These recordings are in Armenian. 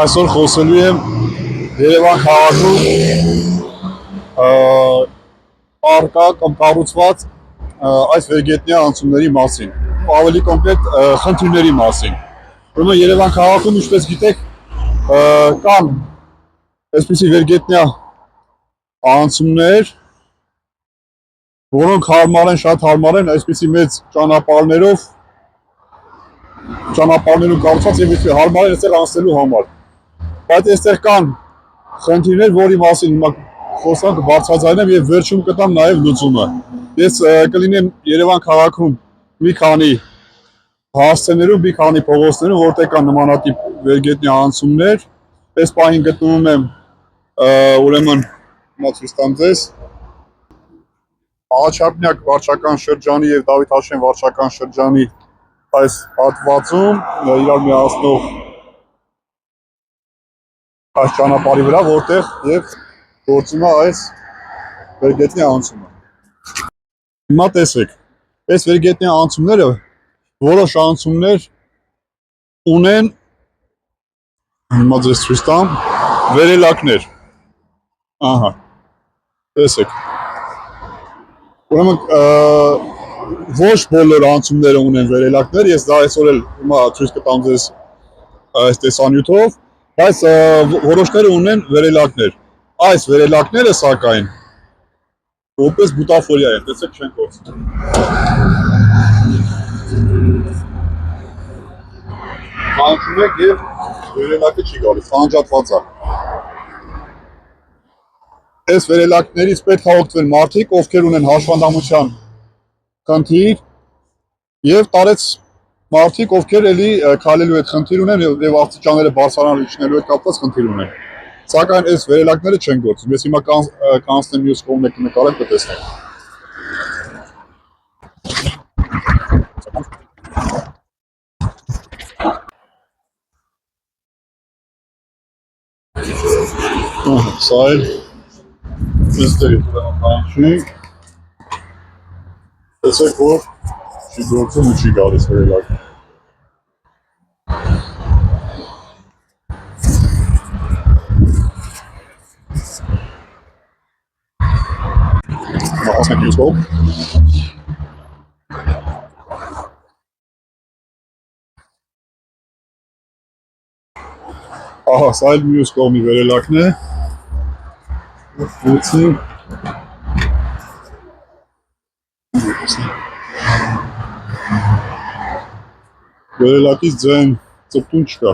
Այսօր խոսելու եմ Երևան քաղաքում առկա կամ կառուցված այս վերգետնյա անցումների մասին, ավելի կոնկրետ խնդիրների մասին։ Ուրեմն Երևան քաղաքում, ինչպես գիտեք, կան այսպիսի վերգետնյա անցումներ, որոնք շատ հարմար են այսպիսի մեծ ճանապարհներով կառուցված եւ այդպես հարմար են այստեղ անցնելու համար։ Բայց այստեղ կան խնդիրներ, որի մասին հիմա խոսանք բարձրաձայնեմ եւ վերջում կտամ նաեւ լուծումը։ Ես կլինեմ Երևան քաղաքում մի քանի հասցեներում, մի քանի փողոցներում, որտեղ կան նմանատիպ վերգետնյա անցումներ։ Այս պահին գտնվում եմ ուրեմն ցույց տամ ձեզ Աղաջափնյակ վարչական շրջանի եւ Դավիթ Հաշեն վարչական շրջանի այս հատվածում իրար միացնող այս ճանապարհի վրա, որտեղ եւ գործում է այս վերգետնյա անցումը։ Հիմա տեսեք, այս վերգետնյա անցումները որոշ անցումներ ունեն, հիմա ձեզ ցույց տամ, վերելակներ։ Ահա, տեսեք։ Ուրեմն ոչ բոլոր անցումները ունեն վերելակներ, ես դա այսօր էլ հիմա ցույց կտամ ձեզ այս տեսանյութով, բայց որոշները ունեն վերելակներ։ Այս վերելակները սակայն որպես բուտաֆորիա են, տեսեք չեն կորցնում։ Կանչում եք եւ վերելակը չի գալիս, անջատված է։ Այս վերելակներից պետք է օգտվել մարդիկ, ովքեր ունեն հաշվանդամության խնդիր եւ տարեց մարդիկ, ովքեր էլի քայլելու հետ խնդիր ունեն եւ աստիճանները բարձրանալու իջնելու հետ կապված խնդիր ունեն։ Սակայն այս վերելակները չեն գործում։ Ես հիմա կանցնեմ մյուս կողմը նկարեմ կտեսնեք։ Սա էլ այստեղ կանչենք։ Տեսեք, որ չի գործում ու չի գալիս վերելակը։ Հասնենք մյուս կողմ։ Ահա, սա էլ մյուս կողմի վերելակն է։ Վերելակից ձեն ծպտուն չկա։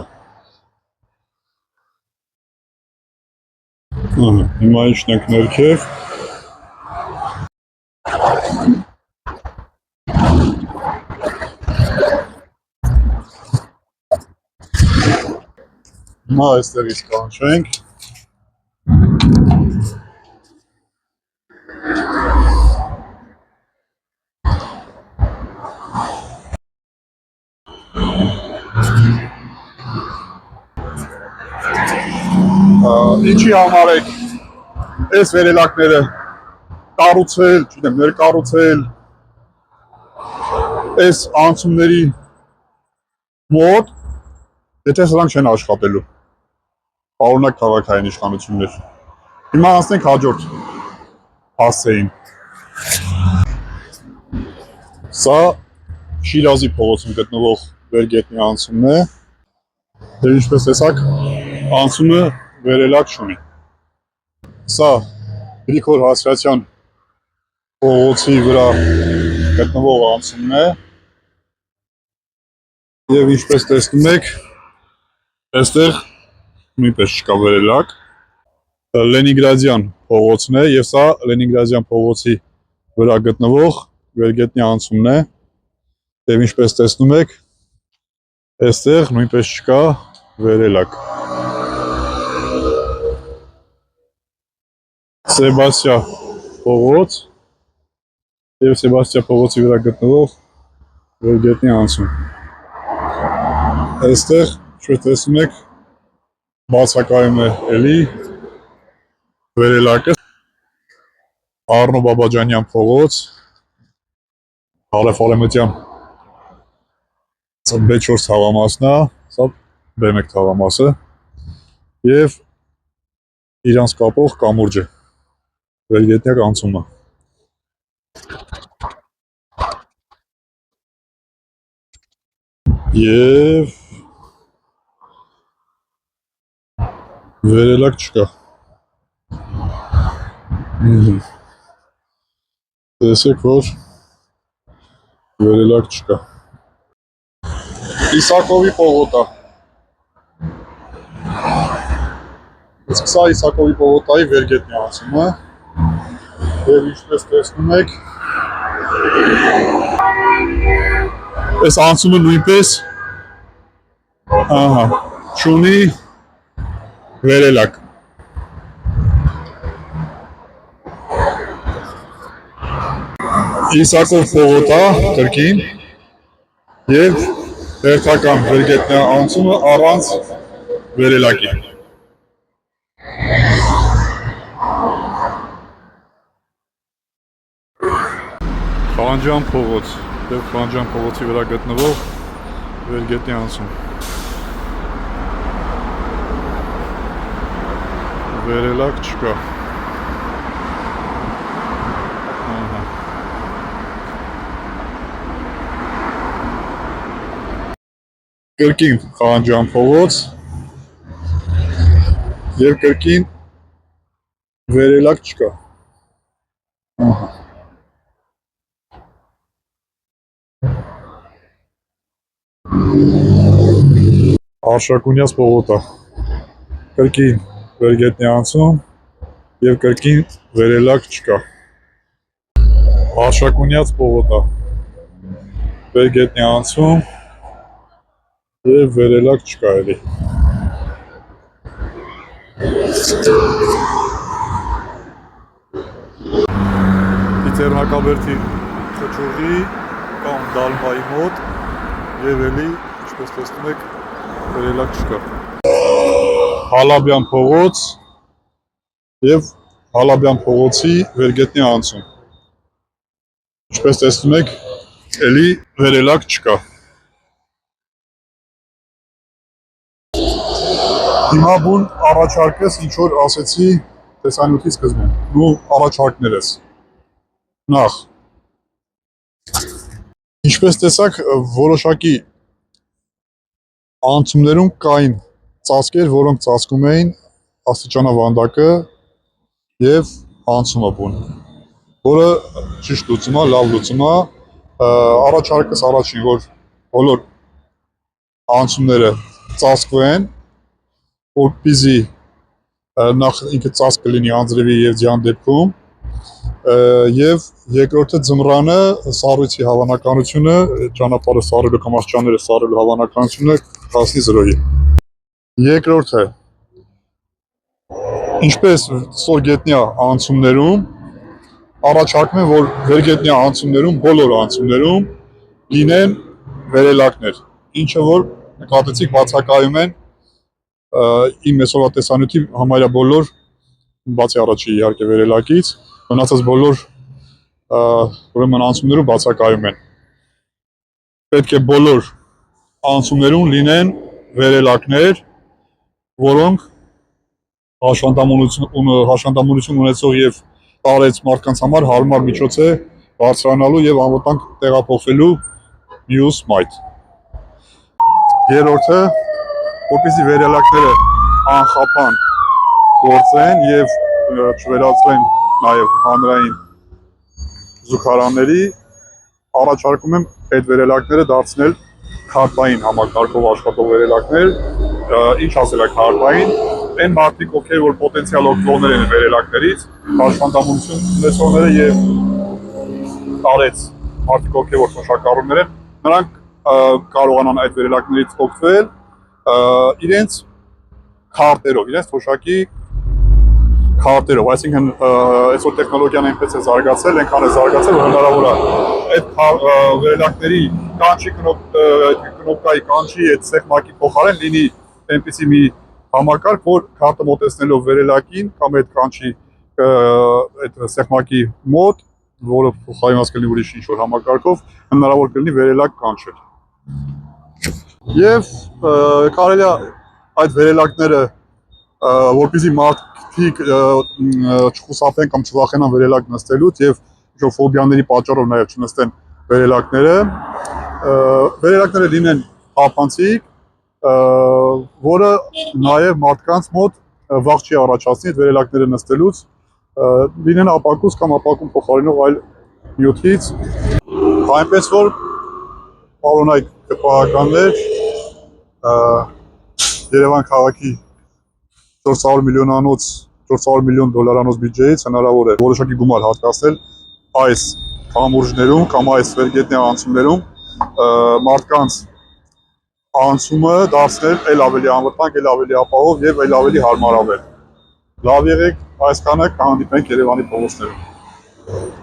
Հիմա իջնենք ներքև։ Հիմա այստեղից կանչենք։ Ինչի համար եք այս վերելակները կառուցել, չգիտեմ, ներկառուցել այս անցումների մոտ, եթե սրանք չեն աշխատելու։ Պարոնակ քաղաքային իշխանություններ։ Հիմա անցնենք հաջորդ հասցեին։ Սա Շիրազի փողոցում գտնվող վերգետնյա անցումն է։ Դե ինչպես տեսակ, անցումը վերելակ չունի։ Սա Գրիգոր Հասրատյան փողոցի վրա գտնվող անցումն է։ Եվ ինչպես տեսնում եք, այստեղ նույնպես չկա վերելակ։ Լենինգրադյան փողոցն է եւ սա Լենինգրադյան փողոցի վրա գտնվող վերգետնյա անցումն է։ Եվ ինչպես տեսնում եք, այստեղ նույնպես չկա վերելակ։ Սեբաստիա փողոց եւ Սեբաստիա փողոցի վրա գտնվող վերգետնյա անցում։ Այստեղ ինչպես տեսնում եք, բացակայում է էլի վերելակը։ Արնո Բաբաջանյան փողոց, Հարավարեմտյան B4 թաղամասն է, սա B1 թաղամասը։ եւ իրանց կապող կամուրջը, վերգետնյակ անցումը։ Եվ վերելակ չկա։ Տեսեք, որ վերելակ չկա։ Իսակովի պողոտա։ Իսկ սա Իսակովի պողոտայի վերգետնյա անցումը։ Եվ ինչպես տեսնում եք, այս անցումը նույնպես չունի վերելակ։ Իսակով պողոտա կրկին եւ հերթական վերգետնյա անցումը առանց վերելակի։ Խանջյան փողոց եւ Խանջյան փողոցի վրա գտնվող վերգետնյա անցում։ Վերելակ չկա։ Կրկին Խանջյան փողոց եւ կրկին վերելակ չկա։ Արշակունյաց պողոտա, կրկին վերգետնյա անցում եւ կրկին վերելակ չկա։ Արշակունյաց պողոտա, վերգետնյա անցում եւ վերելակ չկա էլի։ Տիցերնակաբերդի խճուղի կամ դալմայի մոտ եւ էլի, ինչպես տեսնում եք, վերելակ չկա։ Հալաբյան փողոց եւ Հալաբյան փողոցի վերգետնյա անցում։ Ինչպես տեսնում եք, էլի վերելակ չկա։ Հիմա բուն առաջարկես ինչ որ ասեցի տեսանյութի սկզբում ու առաջարկներս։ Նախ ինչպես տեսակ որոշակի անցումներում կային ծածկեր, որոնք ծածկում էին աստիճանավանդակը եւ անցումը բուն, որը ճիշտ լուծում է, լավ լուծում է։ Առաջարկս առաջին, որ բոլոր անցումները ծածկվեն, որպեսզի նախ ինքը ծածկ լինի անձրևի եւ ձյան դեպքում, եւ երկրորդը ձմռանը սառույցի հավանականությունը, ճանապարհը սառելու կամ աստիճանները սառելու հավանականությունը հասնի 0-ի։ Երկրորդը, ինչպես ստորգետնյա անցումներում, առաջարկում եմ, որ վերգետնյա անցումներում, բոլոր անցումներում լինեն վերելակներ, ինչը որ նկատեցիք բացակայում են իմ այսօրվա տեսանյութի համարյա բոլոր, բացի առաջի իհարկե վերելակից, մնացած բոլոր ուրեմն անցումներում բացակայում են։ Պետք է բոլոր անցումներում լինեն վերելակներ, որոնք հաշվանդամություն ունեցող եւ տարեց մարդկանց համար հարմար միջոց է բարձրանալու եւ անվտանգ տեղափոխվելու մյուս մայթ։ Երրորդը, որպեսզի վերելակները անխափան գործեն եւ չվերածվեն նաեւ հանրային զուգարանների, առաջարկում եմ այդ վերելակները դարձնել քարտային համակարգով աշխատող վերելակներ, ինչ ասել է քարտային, այն մարդիկ, ովքեր որ պոտենցիալ օգտվողներ են վերելակներից, հաշվանդամություն ունեցողները եւ տարեց մարդիկ, ովքեր որ թոշակառուներ են, նրանք կարողանան այդ վերելակներից օգտվել իրենց քարտերով, իրենց թոշակի քարտերով, այսինքն այսօր տեխնոլոգիան այնպես է զարգացել, այնքան է զարգացել, որ հնարավոր է այդ վերելակների կանչի կնոպկայի կանչի այդ սեղմակի փոխարեն լինի այնպիսի մի համակարգ, որ քարտը մոտեցնելով վերելակին կամ այդ կանչի այդ սեղմակի մոտ, որը փոխարինված կլինի ուրիշ ինչ-որ համակարգով, հնարավոր կլինի վերելակ կանչել։ Եվ կարելի է այդ վերելակները որպեսզի մարդիկ չխուսափեն կամ չվախենան վերելակ նստելուց եւ ինչ-որ ֆոբիաների պատճառով նաեւ չնստեն վերելակները, վերելակները լինեն թափանցիկ, որը նաեւ մարդկանց մոտ վախ չի առաջացնի այդ վերելակները նստելուց, լինեն ապակուս կամ ապակուն փոխարինող այլ նյութից, այնպես որ պարոնայք կպահականներ Երևան քաղաքի 400 միլիոն դոլարանոց բյուջեից հնարավոր է որոշակի գումար հատկացնել այս կամուրջներում կամ այս վերգետնյա անցումներում մարդկանց անցումը դարձնել էլ ավելի անվտանգ, էլ ավելի ապահով եւ էլ ավելի հարմարավետ։ Լավ եղեք, այսքանը կհանդիպենք Երևանի փողոցներում։